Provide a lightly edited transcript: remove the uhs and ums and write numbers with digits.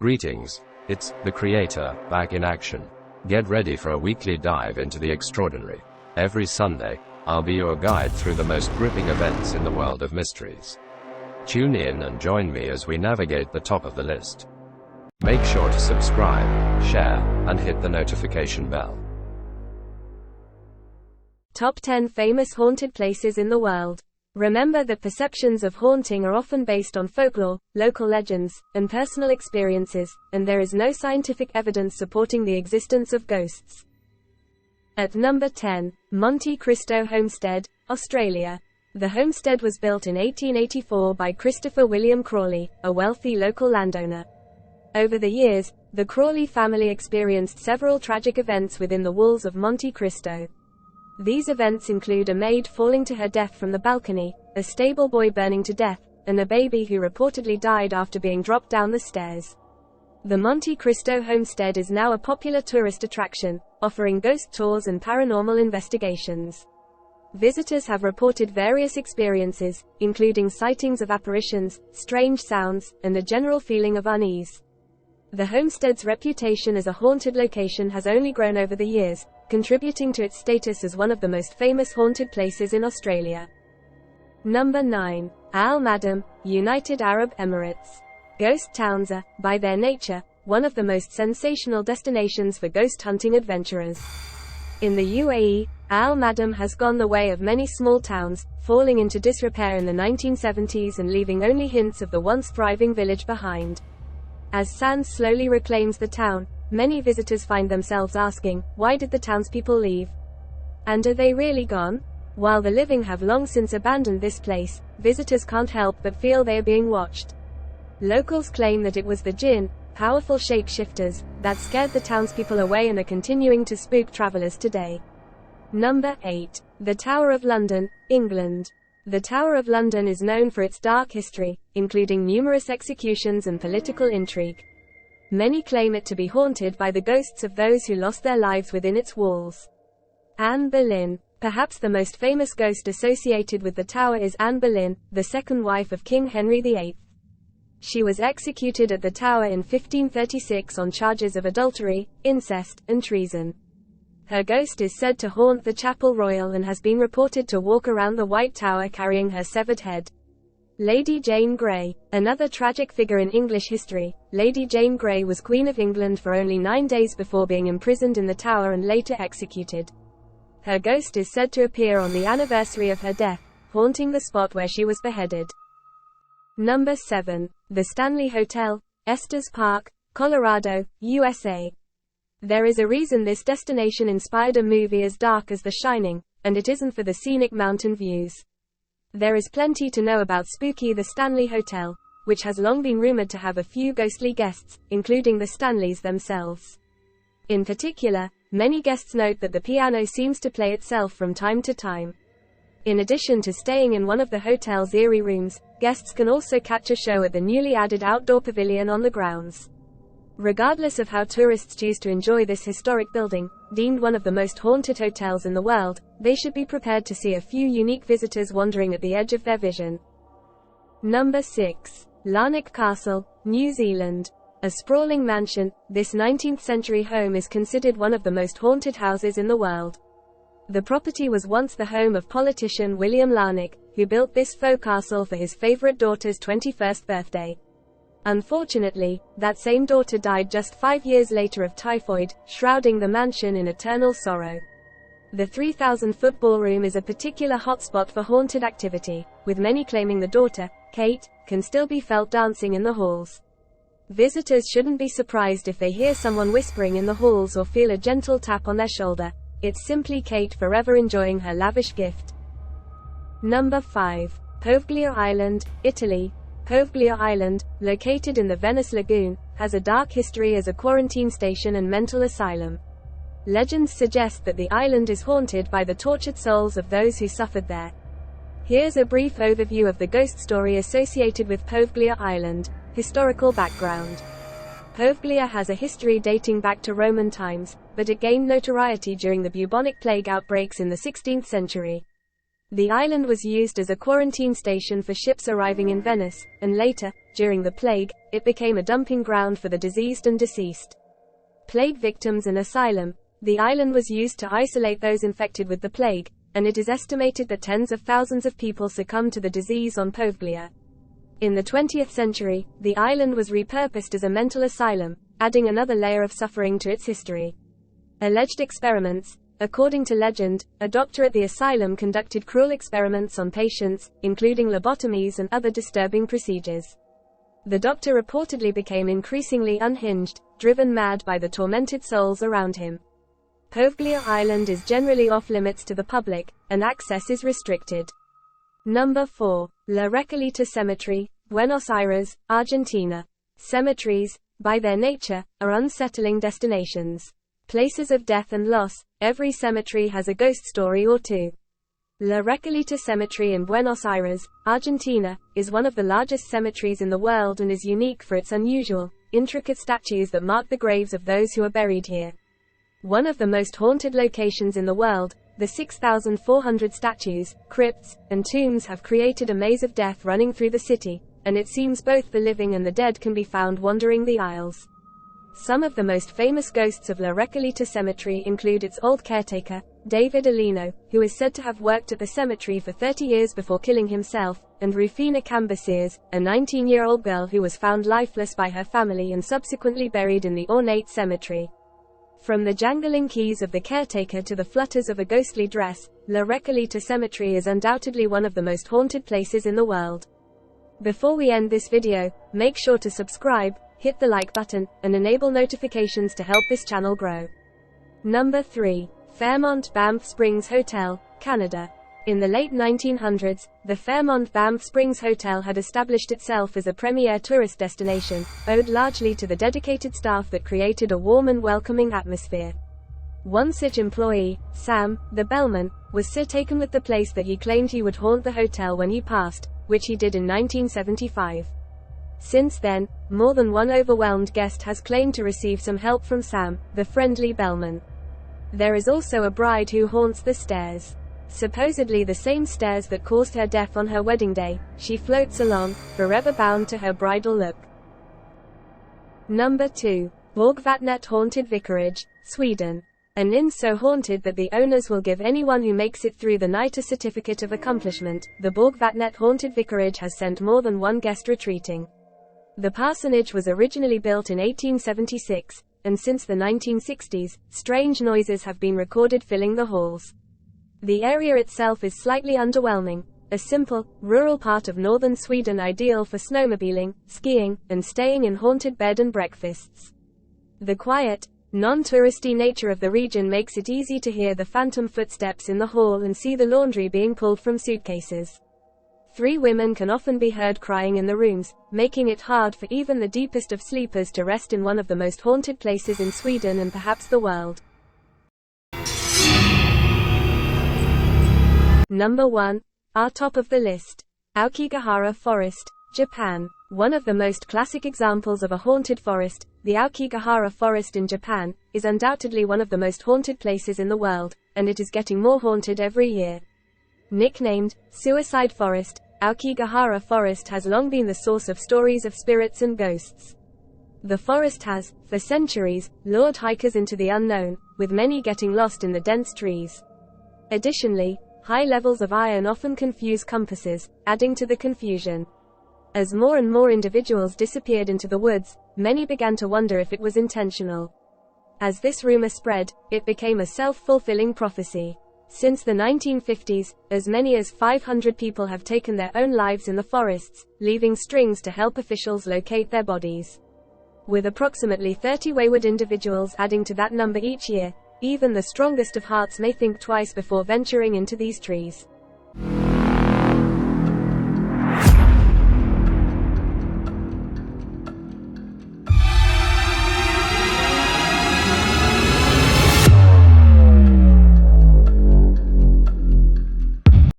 Greetings, it's the Creator, back in action. Get ready for a weekly dive into the extraordinary. Every Sunday, I'll be your guide through the most gripping events in the world of mysteries. Tune in and join me as we navigate the top of the list. Make sure to subscribe, share, and hit the notification bell. Top 10 famous haunted places in the world. Remember that perceptions of haunting are often based on folklore, local legends, and personal experiences, and there is no scientific evidence supporting the existence of ghosts. At number 10, Monte Christo Homestead, Australia. The homestead was built in 1884 by Christopher William Crawley, a wealthy local landowner. Over the years, the Crawley family experienced several tragic events within the walls of Monte Christo. These events include a maid falling to her death from the balcony, a stable boy burning to death, and a baby who reportedly died after being dropped down the stairs. The Monte Christo homestead is now a popular tourist attraction, offering ghost tours and paranormal investigations. Visitors have reported various experiences, including sightings of apparitions, strange sounds, and a general feeling of unease. The homestead's reputation as a haunted location has only grown over the years, contributing to its status as one of the most famous haunted places in Australia. Number 9. Al Madam, United Arab Emirates. Ghost towns are, by their nature, one of the most sensational destinations for ghost hunting adventurers. In the UAE, Al Madam has gone the way of many small towns, falling into disrepair in the 1970s and leaving only hints of the once thriving village behind. As sand slowly reclaims the town, many visitors find themselves asking, why did the townspeople leave? And are they really gone? While the living have long since abandoned this place, visitors can't help but feel they are being watched. Locals claim that it was the jinn, powerful shapeshifters, that scared the townspeople away and are continuing to spook travelers today. Number 8. The Tower of London, England. The Tower of London is known for its dark history, including numerous executions and political intrigue. Many claim it to be haunted by the ghosts of those who lost their lives within its walls. Anne Boleyn. Perhaps the most famous ghost associated with the tower is Anne Boleyn, the second wife of King Henry VIII. She was executed at the tower in 1536 on charges of adultery, incest, and treason. Her ghost is said to haunt the Chapel Royal and has been reported to walk around the White Tower carrying her severed head. Lady Jane Grey. Another tragic figure in English history, Lady Jane Grey was Queen of England for only 9 days before being imprisoned in the Tower and later executed. Her ghost is said to appear on the anniversary of her death, haunting the spot where she was beheaded. Number 7. The Stanley Hotel, Estes Park, Colorado, USA. There is a reason this destination inspired a movie as dark as The Shining, and it isn't for the scenic mountain views. There is plenty to know about spooky The Stanley Hotel, which has long been rumored to have a few ghostly guests, including the Stanleys themselves. In particular, many guests note that the piano seems to play itself from time to time. In addition to staying in one of the hotel's eerie rooms, guests can also catch a show at the newly added outdoor pavilion on the grounds. Regardless of how tourists choose to enjoy this historic building, deemed one of the most haunted hotels in the world, they should be prepared to see a few unique visitors wandering at the edge of their vision. Number 6. Lanik Castle, New Zealand. A sprawling mansion, this 19th-century home is considered one of the most haunted houses in the world. The property was once the home of politician William Lanik, who built this faux castle for his favorite daughter's 21st birthday. Unfortunately, that same daughter died just 5 years later of typhoid, shrouding the mansion in eternal sorrow. The 3,000-foot ballroom is a particular hotspot for haunted activity, with many claiming the daughter, Kate, can still be felt dancing in the halls. Visitors shouldn't be surprised if they hear someone whispering in the halls or feel a gentle tap on their shoulder. It's simply Kate forever enjoying her lavish gift. Number 5. Poveglia Island, Italy. Poveglia Island, located in the Venice Lagoon, has a dark history as a quarantine station and mental asylum. Legends suggest that the island is haunted by the tortured souls of those who suffered there. Here's a brief overview of the ghost story associated with Poveglia Island. Historical background. Poveglia has a history dating back to Roman times, but it gained notoriety during the bubonic plague outbreaks in the 16th century. The island was used as a quarantine station for ships arriving in Venice, and later, during the plague, it became a dumping ground for the diseased and deceased. Plague victims and asylum. The island was used to isolate those infected with the plague, and it is estimated that tens of thousands of people succumbed to the disease on Poveglia. In the 20th century, the island was repurposed as a mental asylum, adding another layer of suffering to its history. Alleged experiments. According to legend, a doctor at the asylum conducted cruel experiments on patients, including lobotomies and other disturbing procedures. The doctor reportedly became increasingly unhinged, driven mad by the tormented souls around him. Poveglia Island is generally off-limits to the public, and access is restricted. Number 4. La Recoleta Cemetery, Buenos Aires, Argentina. Cemeteries, by their nature, are unsettling destinations. Places of death and loss. Every cemetery has a ghost story or two. La Recoleta Cemetery in Buenos Aires, Argentina, is one of the largest cemeteries in the world and is unique for its unusual, intricate statues that mark the graves of those who are buried here. One of the most haunted locations in the world, the 6,400 statues, crypts, and tombs have created a maze of death running through the city, and it seems both the living and the dead can be found wandering the aisles. Some of the most famous ghosts of La Recoleta Cemetery include its old caretaker, David Alino, who is said to have worked at the cemetery for 30 years before killing himself, and Rufina Cambaceres, a 19-year-old girl who was found lifeless by her family and subsequently buried in the ornate cemetery. From the jangling keys of the caretaker to the flutters of a ghostly dress, La Recoleta Cemetery is undoubtedly one of the most haunted places in the world. Before we end this video, make sure to subscribe, hit the like button, and enable notifications to help this channel grow. Number 3. Fairmont Banff Springs Hotel, Canada. In the late 1900s, the Fairmont Banff Springs Hotel had established itself as a premier tourist destination, owed largely to the dedicated staff that created a warm and welcoming atmosphere. One such employee, Sam, the bellman, was so taken with the place that he claimed he would haunt the hotel when he passed, which he did in 1975. Since then, more than one overwhelmed guest has claimed to receive some help from Sam, the friendly bellman. There is also a bride who haunts the stairs. Supposedly the same stairs that caused her death on her wedding day, she floats along, forever bound to her bridal look. Number 2. Vatnet Haunted Vicarage, Sweden. An inn so haunted that the owners will give anyone who makes it through the night a certificate of accomplishment, the Vatnet Haunted Vicarage has sent more than one guest retreating. The parsonage was originally built in 1876, and since the 1960s, strange noises have been recorded filling the halls. The area itself is slightly underwhelming, a simple, rural part of northern Sweden ideal for snowmobiling, skiing, and staying in haunted bed and breakfasts. The quiet, non-touristy nature of the region makes it easy to hear the phantom footsteps in the hall and see the laundry being pulled from suitcases. 3 women can often be heard crying in the rooms, making it hard for even the deepest of sleepers to rest in one of the most haunted places in Sweden and perhaps the world. Number 1. Our top of the list. AIahara Forest, Japan. One of the most classic examples of a haunted forest, the AIahara Forest in Japan, is undoubtedly one of the most haunted places in the world, and it is getting more haunted every year. Nicknamed Suicide Forest, AIahara Forest has long been the source of stories of spirits and ghosts. The forest has, for centuries, lured hikers into the unknown, with many getting lost in the dense trees. Additionally, high levels of iron often confuse compasses, adding to the confusion. As more and more individuals disappeared into the woods, many began to wonder if it was intentional. As this rumor spread, it became a self-fulfilling prophecy. Since the 1950s, as many as 500 people have taken their own lives in the forests, leaving strings to help officials locate their bodies. With approximately 30 wayward individuals adding to that number each year, even the strongest of hearts may think twice before venturing into these trees.